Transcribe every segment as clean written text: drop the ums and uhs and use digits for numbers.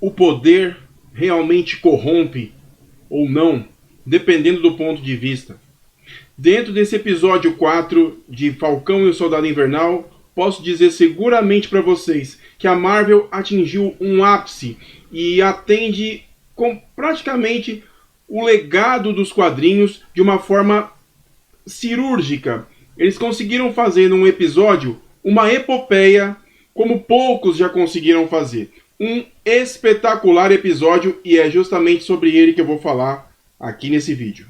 o poder realmente corrompe ou não, dependendo do ponto de vista. Dentro desse episódio 4 de Falcão e o Soldado Invernal, posso dizer seguramente para vocês que a Marvel atingiu um ápice e atende com praticamente o legado dos quadrinhos de uma forma cirúrgica. Eles conseguiram fazer num episódio uma epopeia como poucos já conseguiram fazer. Um espetacular episódio, e é justamente sobre ele que eu vou falar aqui nesse vídeo.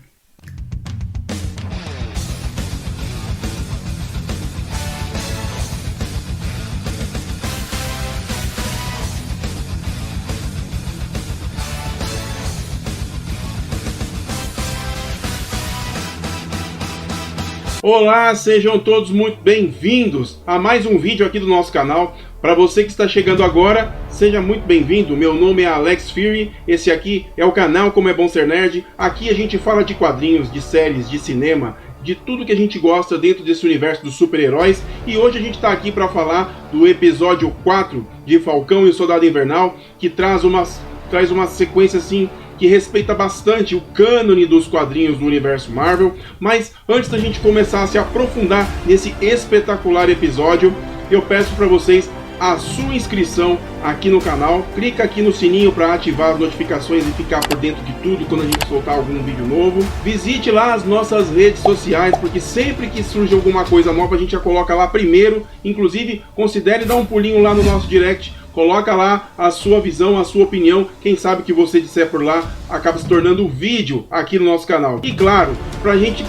Olá, sejam todos muito bem-vindos a mais um vídeo aqui do nosso canal. Para você que está chegando agora, seja muito bem-vindo. Meu nome é Alex Fury, esse aqui é o canal Como é Bom Ser Nerd. Aqui a gente fala de quadrinhos, de séries, de cinema, de tudo que a gente gosta dentro desse universo dos super-heróis. E hoje a gente está aqui para falar do episódio 4 de Falcão e o Soldado Invernal, que traz uma sequência assim que respeita bastante o cânone dos quadrinhos do universo Marvel. Mas antes da gente começar a se aprofundar nesse espetacular episódio, eu peço para vocês a sua inscrição aqui no canal. Clica aqui no sininho para ativar as notificações e ficar por dentro de tudo quando a gente soltar algum vídeo novo. Visite lá as nossas redes sociais, porque sempre que surge alguma coisa nova a gente já coloca lá primeiro. Inclusive, considere dar um pulinho lá no nosso direct. Coloca lá a sua visão, a sua opinião. Quem sabe o que você disser por lá acaba se tornando um vídeo aqui no nosso canal. E claro, pra gente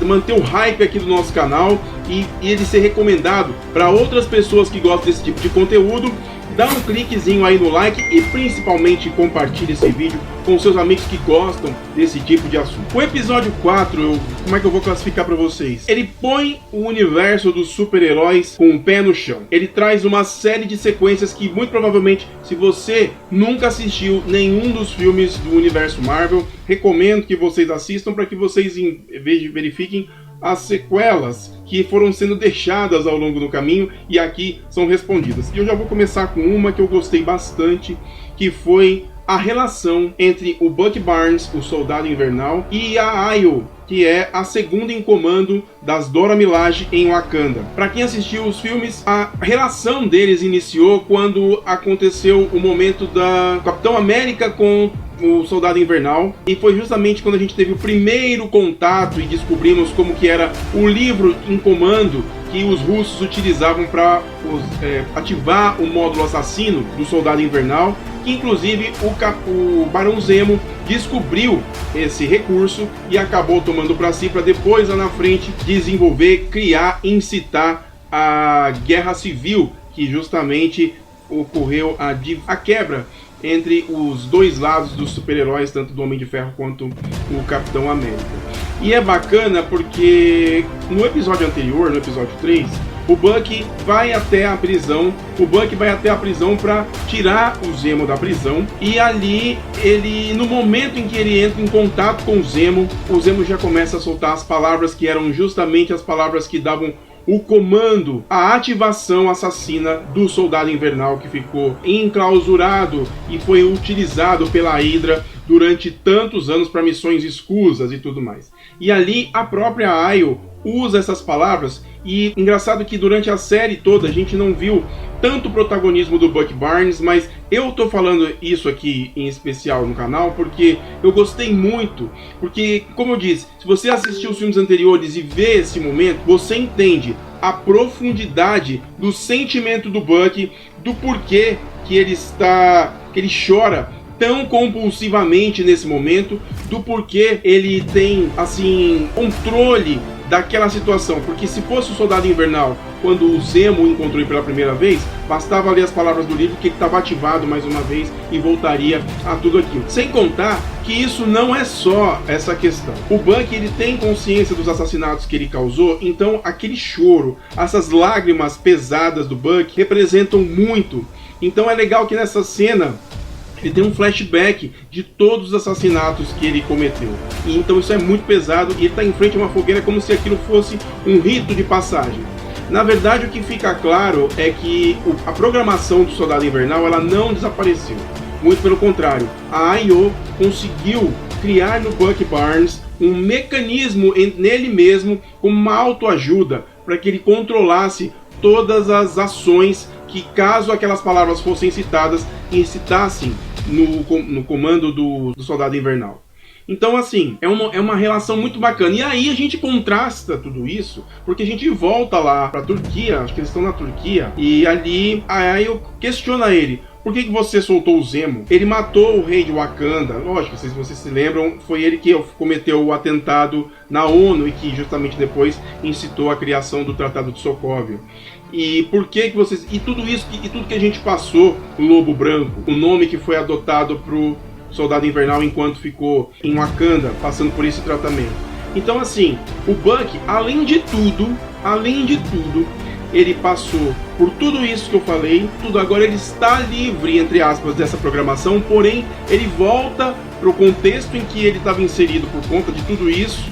manter o hype aqui do nosso canal e ele ser recomendado para outras pessoas que gostam desse tipo de conteúdo, dá um cliquezinho aí no like e principalmente compartilhe esse vídeo com seus amigos que gostam desse tipo de assunto. O episódio 4, como é que eu vou classificar para vocês? Ele põe o universo dos super-heróis com o pé no chão. Ele traz uma série de sequências que muito provavelmente, se você nunca assistiu nenhum dos filmes do universo Marvel, recomendo que vocês assistam para que vocês verifiquem as sequelas que foram sendo deixadas ao longo do caminho e aqui são respondidas. E eu já vou começar com uma que eu gostei bastante, que foi a relação entre o Bucky Barnes, o Soldado Invernal, e a Ayo, que é a segunda em comando das Dora Milaje em Wakanda. Para quem assistiu os filmes, a relação deles iniciou quando aconteceu o momento da Capitão América com o Soldado Invernal, e foi justamente quando a gente teve o primeiro contato e descobrimos como que era o livro em comando que os russos utilizavam para ativar o módulo assassino do Soldado Invernal, que inclusive o Barão Zemo descobriu esse recurso e acabou tomando para si, para depois lá na frente desenvolver, criar, incitar a guerra civil, que justamente ocorreu a quebra entre os dois lados dos super-heróis, tanto do Homem de Ferro quanto o Capitão América. E é bacana porque no episódio anterior, no episódio 3, o Bucky vai até a prisão. O Bucky vai até a prisão para tirar o Zemo da prisão. E ali, no momento em que ele entra em contato com o Zemo já começa a soltar as palavras que eram justamente as palavras que davam o comando, a ativação assassina do Soldado Invernal, que ficou enclausurado e foi utilizado pela Hydra durante tantos anos para missões escusas e tudo mais. E ali a própria Ayo usa essas palavras, e engraçado que durante a série toda a gente não viu tanto o protagonismo do Bucky Barnes, mas eu tô falando isso aqui em especial no canal porque eu gostei muito, porque, como eu disse, se você assistiu os filmes anteriores e vê esse momento, você entende a profundidade do sentimento do Bucky, do porquê que ele chora tão compulsivamente nesse momento, do porquê ele tem, assim, controle daquela situação. Porque se fosse o Soldado Invernal, quando o Zemo encontrou ele pela primeira vez, bastava ler as palavras do livro que ele estava ativado mais uma vez e voltaria a tudo aquilo. Sem contar que isso não é só essa questão. O Bucky, ele tem consciência dos assassinatos que ele causou, então aquele choro, essas lágrimas pesadas do Bucky representam muito. Então é legal que nessa cena ele tem um flashback de todos os assassinatos que ele cometeu. E então isso é muito pesado, e ele está em frente a uma fogueira como se aquilo fosse um rito de passagem. Na verdade, o que fica claro é que a programação do Soldado Invernal ela não desapareceu. Muito pelo contrário, a I.O. conseguiu criar no Bucky Barnes um mecanismo nele mesmo, como uma autoajuda, para que ele controlasse todas as ações que, caso aquelas palavras fossem citadas, incitassem no comando do Soldado Invernal. Então, assim, é uma relação muito bacana. E aí a gente contrasta tudo isso, porque a gente volta lá pra Turquia, acho que eles estão na Turquia, e ali aí eu questiono ele: por que você soltou o Zemo? Ele matou o rei de Wakanda. Lógico, se vocês se lembram, foi ele que cometeu o atentado na ONU e que justamente depois incitou a criação do Tratado de Sokovia. E por que vocês... E tudo isso, e tudo que a gente passou, o Lobo Branco, o nome que foi adotado pro Soldado Invernal enquanto ficou em Wakanda, passando por esse tratamento. Então, assim, o Bucky, além de tudo, ele passou por tudo isso que eu falei, tudo. Agora ele está livre, entre aspas, dessa programação, porém ele volta para o contexto em que ele estava inserido por conta de tudo isso,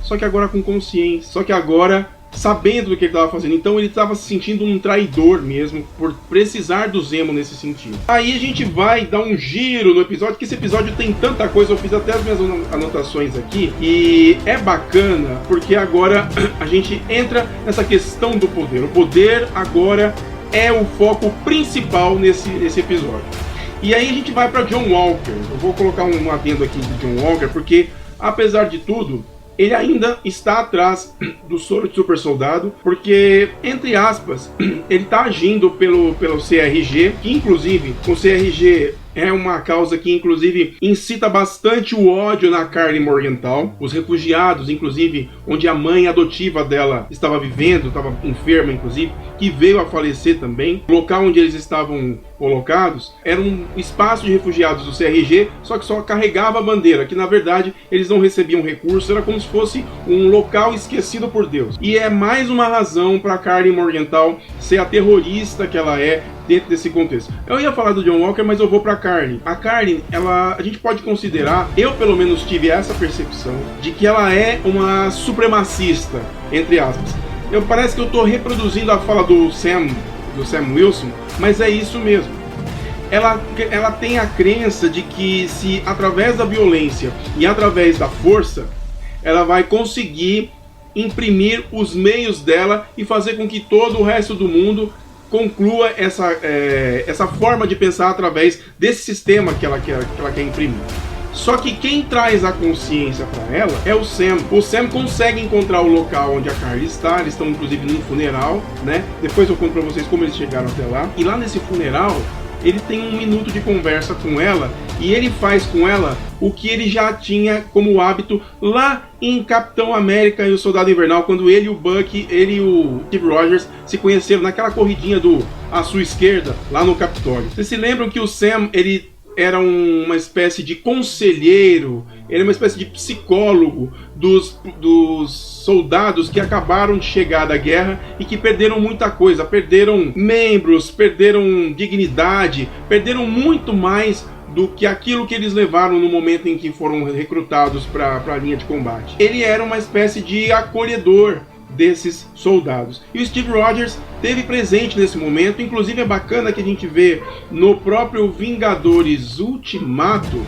só que agora com consciência, só que agora sabendo do que ele estava fazendo. Então ele estava se sentindo um traidor mesmo, por precisar do Zemo nesse sentido. Aí a gente vai dar um giro no episódio, que esse episódio tem tanta coisa, eu fiz até as minhas anotações aqui, e é bacana, porque agora a gente entra nessa questão do poder. O poder agora é o foco principal nesse episódio. E aí a gente vai para John Walker. Eu vou colocar um adendo aqui de John Walker, porque apesar de tudo, ele ainda está atrás do soro de super soldado, porque, entre aspas, ele está agindo pelo CRG, que inclusive o CRG é uma causa que inclusive incita bastante o ódio na Karli Morgenthau. Os refugiados, inclusive, onde a mãe adotiva dela estava vivendo, estava enferma inclusive, que veio a falecer também. O local onde eles estavam colocados era um espaço de refugiados do CRG, só que só carregava a bandeira, que na verdade eles não recebiam recursos, era como se fosse um local esquecido por Deus. E é mais uma razão para Karli Morgenthau ser a terrorista que ela é dentro desse contexto. Eu ia falar do John Walker, mas eu vou para Karli. A Karli, a gente pode considerar, eu pelo menos tive essa percepção, de que ela é uma supremacista, entre aspas. Parece que eu estou reproduzindo a fala do Sam Wilson, mas é isso mesmo. Ela tem a crença de que se através da violência e através da força, ela vai conseguir imprimir os meios dela e fazer com que todo o resto do mundo conclua essa forma de pensar através desse sistema que ela quer imprimir. Só que quem traz a consciência para ela é o Sam. O Sam consegue encontrar o local onde a Karli está. Eles estão inclusive num funeral, né? Depois eu conto para vocês como eles chegaram até lá. E lá nesse funeral, ele tem 1 minuto de conversa com ela, e ele faz com ela o que ele já tinha como hábito lá em Capitão América e o Soldado Invernal, quando ele e o Bucky, ele e o Steve Rogers se conheceram naquela corridinha à sua esquerda, lá no Capitólio. Vocês se lembram que o Sam, ele era uma espécie de conselheiro, ele é uma espécie de psicólogo dos soldados que acabaram de chegar da guerra e que perderam muita coisa, perderam membros, perderam dignidade, perderam muito mais do que aquilo que eles levaram no momento em que foram recrutados para a linha de combate. Ele era uma espécie de acolhedor desses soldados. E o Steve Rogers esteve presente nesse momento. Inclusive é bacana que a gente vê no próprio Vingadores Ultimato,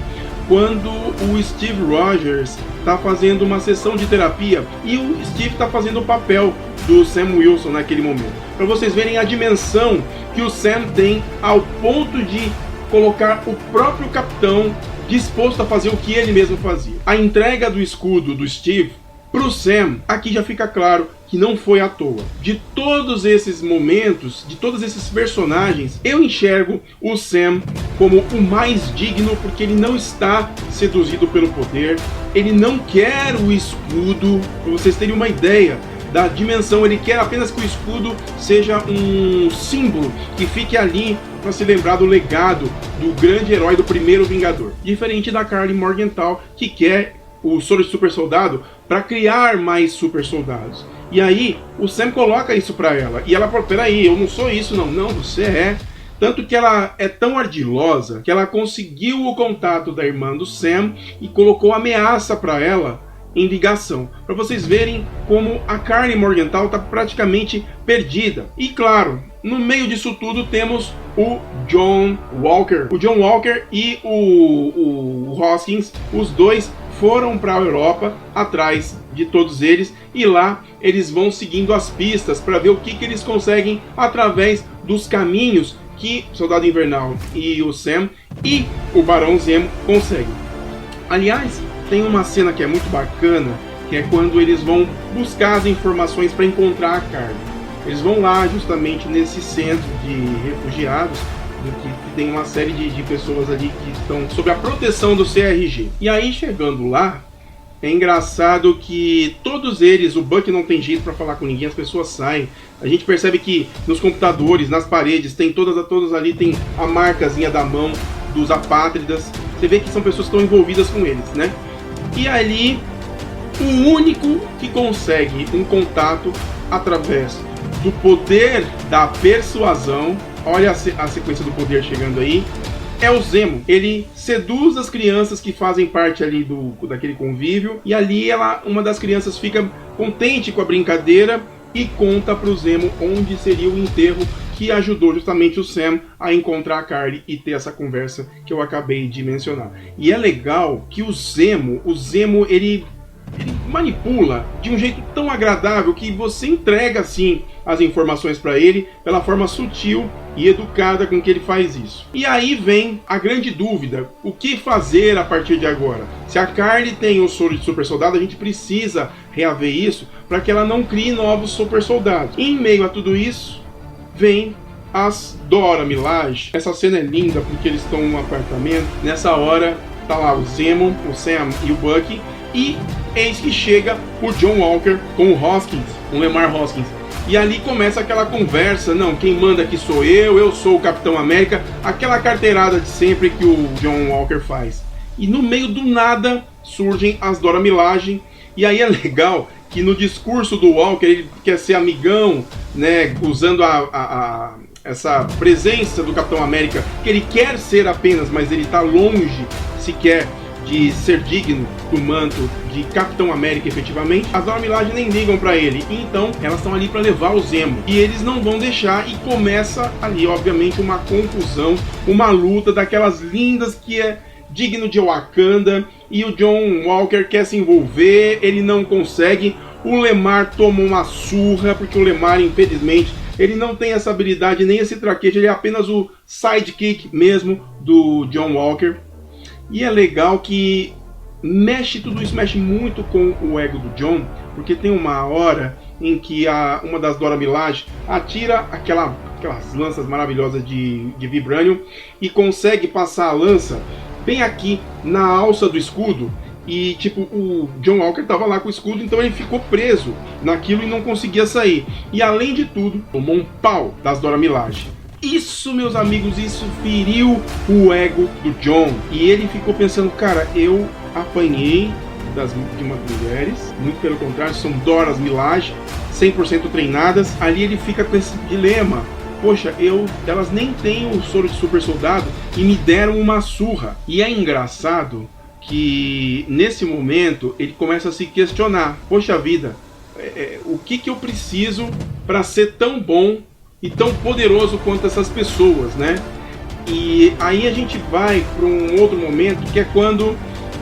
quando o Steve Rogers está fazendo uma sessão de terapia e o Steve está fazendo o papel do Sam Wilson naquele momento. Para vocês verem a dimensão que o Sam tem ao ponto de colocar o próprio capitão disposto a fazer o que ele mesmo fazia. A entrega do escudo do Steve pro Sam, aqui já fica claro que não foi à toa. De todos esses momentos, de todos esses personagens, eu enxergo o Sam como o mais digno, porque ele não está seduzido pelo poder, ele não quer o escudo. Para vocês terem uma ideia da dimensão, ele quer apenas que o escudo seja um símbolo que fique ali para se lembrar do legado do grande herói do primeiro Vingador. Diferente da Karli Morgenthau, que quer o soro de super soldado para criar mais super soldados. E aí o Sam coloca isso para ela, e ela fala: peraí, eu não sou isso não. Não, você é. Tanto que ela é tão ardilosa que ela conseguiu o contato da irmã do Sam e colocou ameaça para ela em ligação, para vocês verem como a Karli Morgenthau está praticamente perdida. E claro, no meio disso tudo temos o John Walker. O John Walker e o Hoskins, os dois foram para a Europa atrás de todos eles, e lá eles vão seguindo as pistas para ver o que eles conseguem através dos caminhos que o Soldado Invernal e o Sam e o Barão Zemo conseguem. Aliás, tem uma cena que é muito bacana, que é quando eles vão buscar as informações para encontrar a Carly. Eles vão lá justamente nesse centro de refugiados, que tem uma série de pessoas ali que estão sob a proteção do CRG. E aí, chegando lá, é engraçado que todos eles, o Buck não tem jeito para falar com ninguém, as pessoas saem. A gente percebe que nos computadores, nas paredes, tem todas ali, tem a marcazinha da mão dos apátridas. Você vê que são pessoas que estão envolvidas com eles, né? E ali, o único que consegue um contato através do poder da persuasão, olha a sequência do poder chegando aí, é o Zemo. Ele seduz as crianças que fazem parte ali daquele convívio, e ali uma das crianças fica contente com a brincadeira e conta para o Zemo onde seria o enterro, que ajudou justamente o Sam a encontrar a Carly e ter essa conversa que eu acabei de mencionar. E é legal que o Zemo ele manipula de um jeito tão agradável que você entrega assim as informações para ele pela forma sutil e educada com que ele faz isso. E aí vem a grande dúvida: o que fazer a partir de agora? Se a Carly tem o soro de super soldado, a gente precisa reaver isso para que ela não crie novos super soldados. E em meio a tudo isso vem as Dora Milaje. Essa cena é linda porque eles estão num apartamento. Nessa hora tá lá o Zemo, o Sam e o Bucky, e eis que chega o John Walker com o Hoskins, o Lemar Hoskins. E ali começa aquela conversa: não, quem manda aqui sou eu sou o Capitão América, aquela carteirada de sempre que o John Walker faz. E no meio do nada surgem as Dora Milaje, e aí é legal que no discurso do Walker ele quer ser amigão, né, usando essa presença do Capitão América, que ele quer ser apenas, mas ele está longe sequer de ser digno do manto de Capitão América efetivamente. As Dora Milaje nem ligam para ele, e então elas estão ali para levar o Zemo, e eles não vão deixar, e começa ali obviamente uma confusão, uma luta daquelas lindas que é digno de Wakanda, e o John Walker quer se envolver, ele não consegue. O Lemar toma uma surra, porque o Lemar, infelizmente, ele não tem essa habilidade nem esse traquejo, ele é apenas o sidekick mesmo do John Walker. E é legal que tudo isso mexe muito com o ego do John, porque tem uma hora em que uma das Dora Milaje atira aquelas lanças maravilhosas de Vibranium e consegue passar a lança bem aqui na alça do escudo. E tipo, o John Walker estava lá com o escudo, então ele ficou preso naquilo e não conseguia sair. E além de tudo, tomou um pau das Dora Milaje. Isso, meus amigos, isso feriu o ego do John. E ele ficou pensando: cara, eu apanhei de umas mulheres, muito pelo contrário, são Doras Milaje, 100% treinadas. Ali ele fica com esse dilema: poxa, elas nem têm o soro de super soldado e me deram uma surra. E é engraçado que nesse momento ele começa a se questionar: poxa vida, o que eu preciso para ser tão bom e tão poderoso quanto essas pessoas, né? E aí a gente vai para um outro momento, que é quando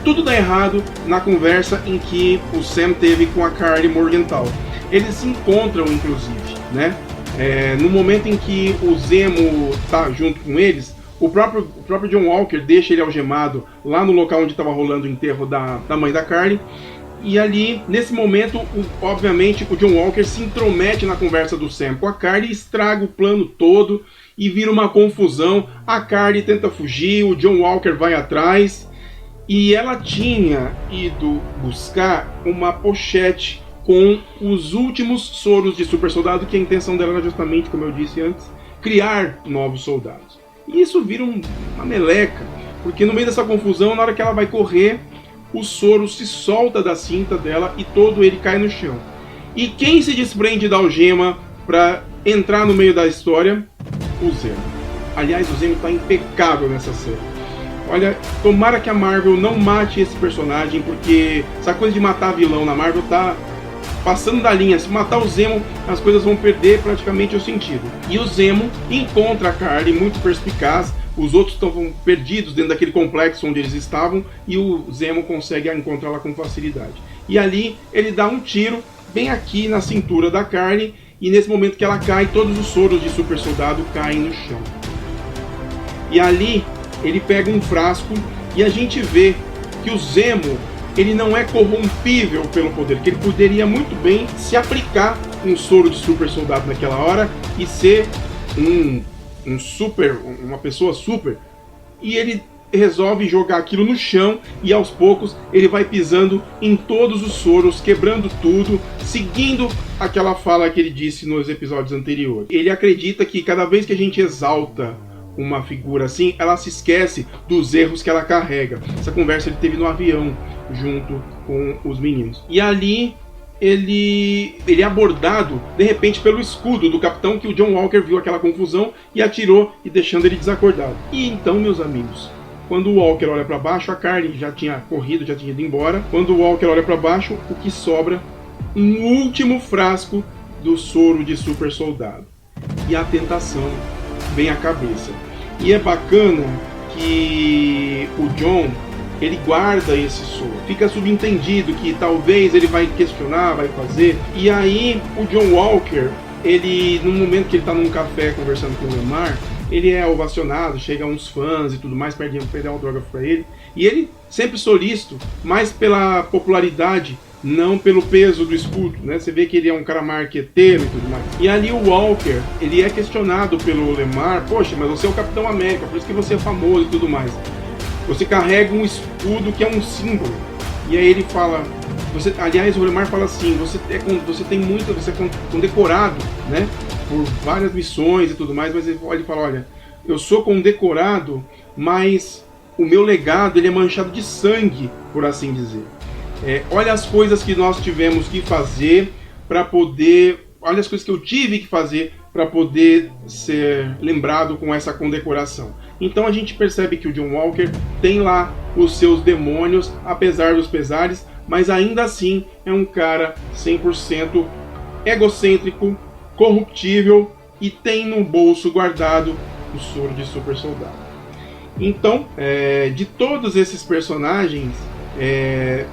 tudo dá errado na conversa em que o Sam teve com a Carly Morgenthau. Eles se encontram, inclusive, né? No momento em que o Zemo tá junto com eles, o próprio John Walker deixa ele algemado lá no local onde estava rolando o enterro da mãe da Carly. E ali, nesse momento, obviamente, o John Walker se intromete na conversa do Sam com a Carly, estraga o plano todo e vira uma confusão. A Carly tenta fugir, o John Walker vai atrás, e ela tinha ido buscar uma pochete com os últimos soros de super soldado, que a intenção dela era justamente, como eu disse antes, criar novos soldados. E isso vira uma meleca, porque no meio dessa confusão, na hora que ela vai correr, o soro se solta da cinta dela e todo ele cai no chão. E quem se desprende da algema para entrar no meio da história? O Zemo. Aliás, o Zemo está impecável nessa série. Olha, tomara que a Marvel não mate esse personagem, porque essa coisa de matar vilão na Marvel tá passando da linha. Se matar o Zemo, as coisas vão perder praticamente o sentido. E o Zemo encontra a Karli muito perspicaz. Os outros estavam perdidos dentro daquele complexo onde eles estavam, e o Zemo consegue encontrá-la com facilidade. E ali ele dá um tiro bem aqui na cintura da Karli, e nesse momento que ela cai, todos os soros de super soldado caem no chão. E ali ele pega um frasco e a gente vê que o Zemo, ele não é corrompível pelo poder, que ele poderia muito bem se aplicar um soro de super soldado naquela hora e ser uma pessoa super. E ele resolve jogar aquilo no chão e aos poucos ele vai pisando em todos os soros, quebrando tudo, seguindo aquela fala que ele disse nos episódios anteriores. Ele acredita que cada vez que a gente exalta uma figura assim, ela se esquece dos erros que ela carrega. Essa conversa ele teve no avião junto com os meninos. E ali ele é abordado de repente pelo escudo do capitão, que o John Walker viu aquela confusão e atirou, e deixando ele desacordado. E então, meus amigos, quando o Walker olha para baixo, a Karli já tinha corrido, já tinha ido embora. Quando o Walker olha para baixo, o que sobra? Um último frasco do soro de super soldado. E a tentação vem à cabeça. E é bacana que o John, ele guarda esse soro. Fica subentendido que talvez ele vai questionar, vai fazer. E aí o John Walker, ele, no momento que ele está num café conversando com o Lemar, ele é ovacionado, chega uns fãs e tudo mais, pedem autógrafo para ele. E ele sempre solícito, mais pela popularidade, não pelo peso do escudo, né? Você vê que ele é um cara marqueteiro e tudo mais. E ali o Walker, ele é questionado pelo Lemar: poxa, mas você é o Capitão América, por isso que você é famoso e tudo mais. Você carrega um escudo que é um símbolo. E aí ele fala, aliás, o Lemar fala assim: você é condecorado, né, por várias missões e tudo mais, mas ele fala: olha, eu sou condecorado, mas o meu legado ele é manchado de sangue, por assim dizer. Olha as coisas que nós tivemos que fazer para poder... Olha as coisas que eu tive que fazer para poder ser lembrado com essa condecoração. Então a gente percebe que o John Walker tem lá os seus demônios, apesar dos pesares, mas ainda assim é um cara 100% egocêntrico, corruptível, e tem no bolso guardado o soro de super soldado. Então, de todos esses personagens,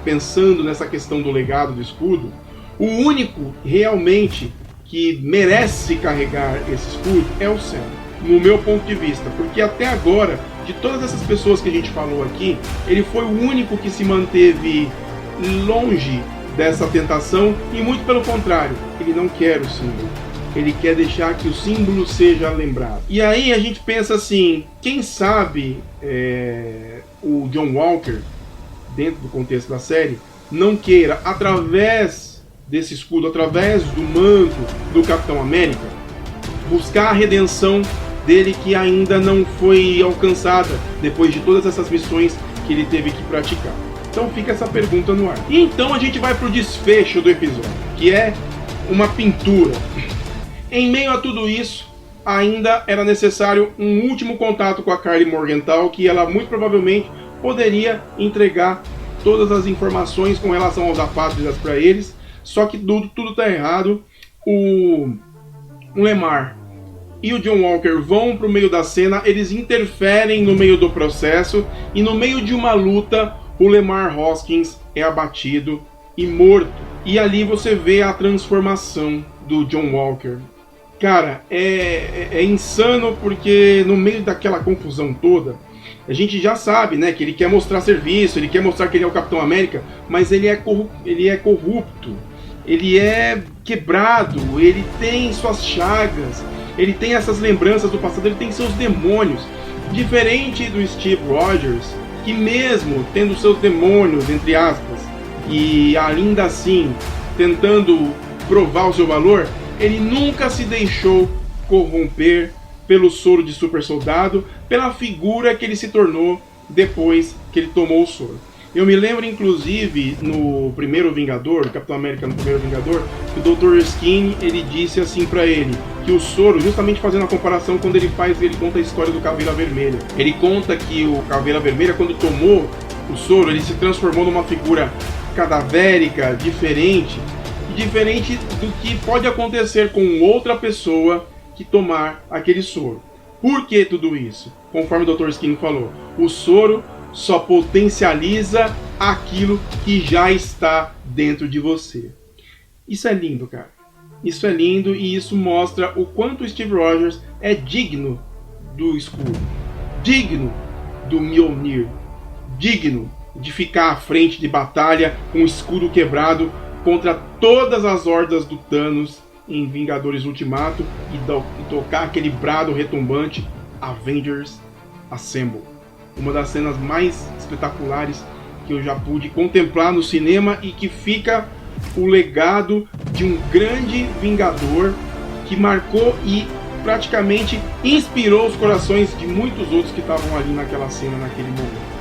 pensando nessa questão do legado do escudo, o único realmente que merece carregar esse escudo é o Sam, no meu ponto de vista, porque até agora, de todas essas pessoas que a gente falou aqui, ele foi o único que se manteve longe dessa tentação, e muito pelo contrário, ele não quer o símbolo, ele quer deixar que o símbolo seja lembrado. E aí a gente pensa assim, quem sabe o John Walker, dentro do contexto da série, não queira, através desse escudo, através do manto do Capitão América, buscar a redenção dele, que ainda não foi alcançada depois de todas essas missões que ele teve que praticar. Então fica essa pergunta no ar. E então a gente vai para o desfecho do episódio, que é uma pintura. Em meio a tudo isso, ainda era necessário um último contato com a Karli Morgenthau, que ela muito provavelmente poderia entregar todas as informações com relação aos apátridas para eles, só que tudo está errado. O Lemar e o John Walker vão para o meio da cena, eles interferem no meio do processo, e no meio de uma luta, o Lemar Hoskins é abatido e morto. E ali você vê a transformação do John Walker. Cara, é insano, porque no meio daquela confusão toda, a gente já sabe, né, que ele quer mostrar serviço, ele quer mostrar que ele é o Capitão América, mas ele é corrupto, ele é quebrado, ele tem suas chagas, ele tem essas lembranças do passado, ele tem seus demônios. Diferente do Steve Rogers, que mesmo tendo seus demônios, entre aspas, e ainda assim tentando provar o seu valor, ele nunca se deixou corromper pelo soro de super soldado, pela figura que ele se tornou depois que ele tomou o soro. Eu me lembro, inclusive, no primeiro Vingador, Capitão América no primeiro Vingador, que o Dr. Skin, ele disse assim pra ele, que o soro, justamente fazendo a comparação quando ele conta a história do Caveira Vermelha. Ele conta que o Caveira Vermelha, quando tomou o soro, ele se transformou numa figura cadavérica, diferente, diferente do que pode acontecer com outra pessoa que tomar aquele soro. Por que tudo isso? Conforme o Dr. Skin falou, o soro só potencializa aquilo que já está dentro de você. Isso é lindo, cara. Isso é lindo e isso mostra o quanto o Steve Rogers é digno do escudo, digno do Mjolnir, digno de ficar à frente de batalha com o escudo quebrado contra todas as hordas do Thanos em Vingadores Ultimato e tocar aquele brado retumbante Avengers Assemble. Uma das cenas mais espetaculares que eu já pude contemplar no cinema e que fica o legado de um grande Vingador que marcou e praticamente inspirou os corações de muitos outros que estavam ali naquela cena, naquele momento.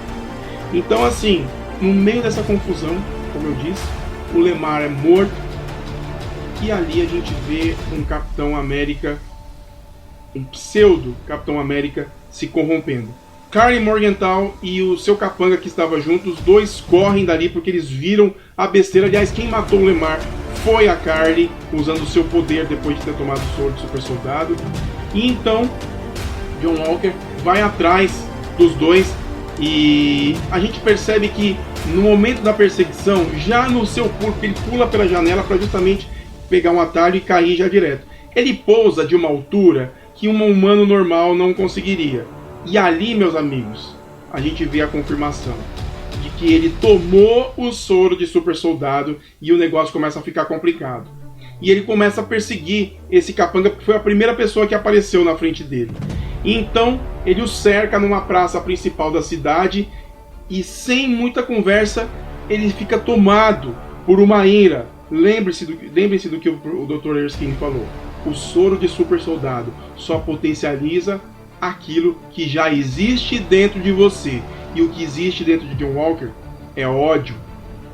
Então, assim, no meio dessa confusão, como eu disse, o Lemar é morto e ali a gente vê um Capitão América, um pseudo Capitão América se corrompendo. Karli Morgenthau e o seu capanga que estava junto, os dois correm dali porque eles viram a besteira. Aliás, quem matou o Lemar foi a Karli, usando o seu poder depois de ter tomado o soro de super soldado. E então, John Walker vai atrás dos dois e a gente percebe que no momento da perseguição, já no seu pulo, ele pula pela janela para justamente pegar um atalho e cair já direto. Ele pousa de uma altura que um humano normal não conseguiria. E ali, meus amigos, a gente vê a confirmação de que ele tomou o soro de super soldado e o negócio começa a ficar complicado. E ele começa a perseguir esse capanga porque foi a primeira pessoa que apareceu na frente dele. E então ele o cerca numa praça principal da cidade e sem muita conversa ele fica tomado por uma ira. Lembre-se do que o Dr. Erskine falou. O soro de super soldado só potencializa aquilo que já existe dentro de você. E o que existe dentro de John Walker é ódio,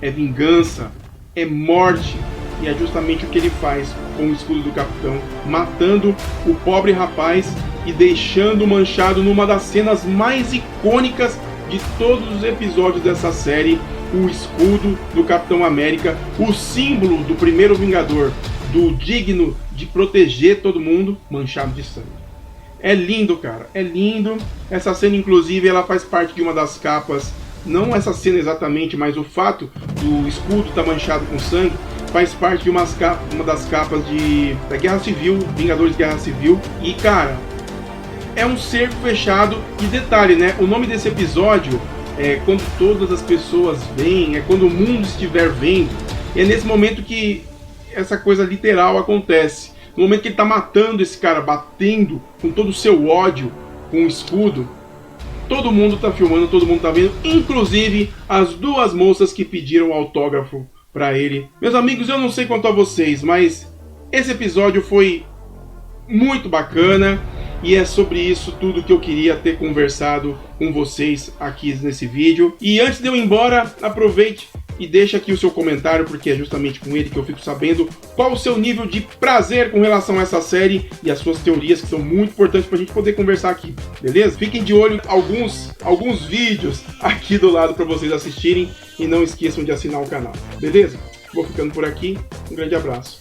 é vingança, é morte. E é justamente o que ele faz com o escudo do Capitão, matando o pobre rapaz e deixando manchado numa das cenas mais icônicas de todos os episódios dessa série, o escudo do Capitão América, o símbolo do primeiro Vingador, do digno de proteger todo mundo, manchado de sangue. É lindo, cara, é lindo. Essa cena, inclusive, ela faz parte de uma das capas, não essa cena exatamente, mas o fato do escudo estar manchado com sangue, faz parte de uma das capas da Guerra Civil, Vingadores Guerra Civil. E, cara, é um cerco fechado. E detalhe, né, o nome desse episódio é Quando Todas as Pessoas Veem, é quando o mundo estiver vendo. E é nesse momento que essa coisa literal acontece. No momento que ele tá matando esse cara, batendo com todo o seu ódio com o escudo, todo mundo tá filmando, todo mundo tá vendo, inclusive as duas moças que pediram autógrafo pra ele. Meus amigos, eu não sei quanto a vocês, mas esse episódio foi muito bacana e é sobre isso tudo que eu queria ter conversado com vocês aqui nesse vídeo. E antes de eu ir embora, aproveite e deixa aqui o seu comentário, porque é justamente com ele que eu fico sabendo qual o seu nível de prazer com relação a essa série e as suas teorias, que são muito importantes pra gente poder conversar aqui, beleza? Fiquem de olho em alguns vídeos aqui do lado para vocês assistirem e não esqueçam de assinar o canal, beleza? Vou ficando por aqui, um grande abraço.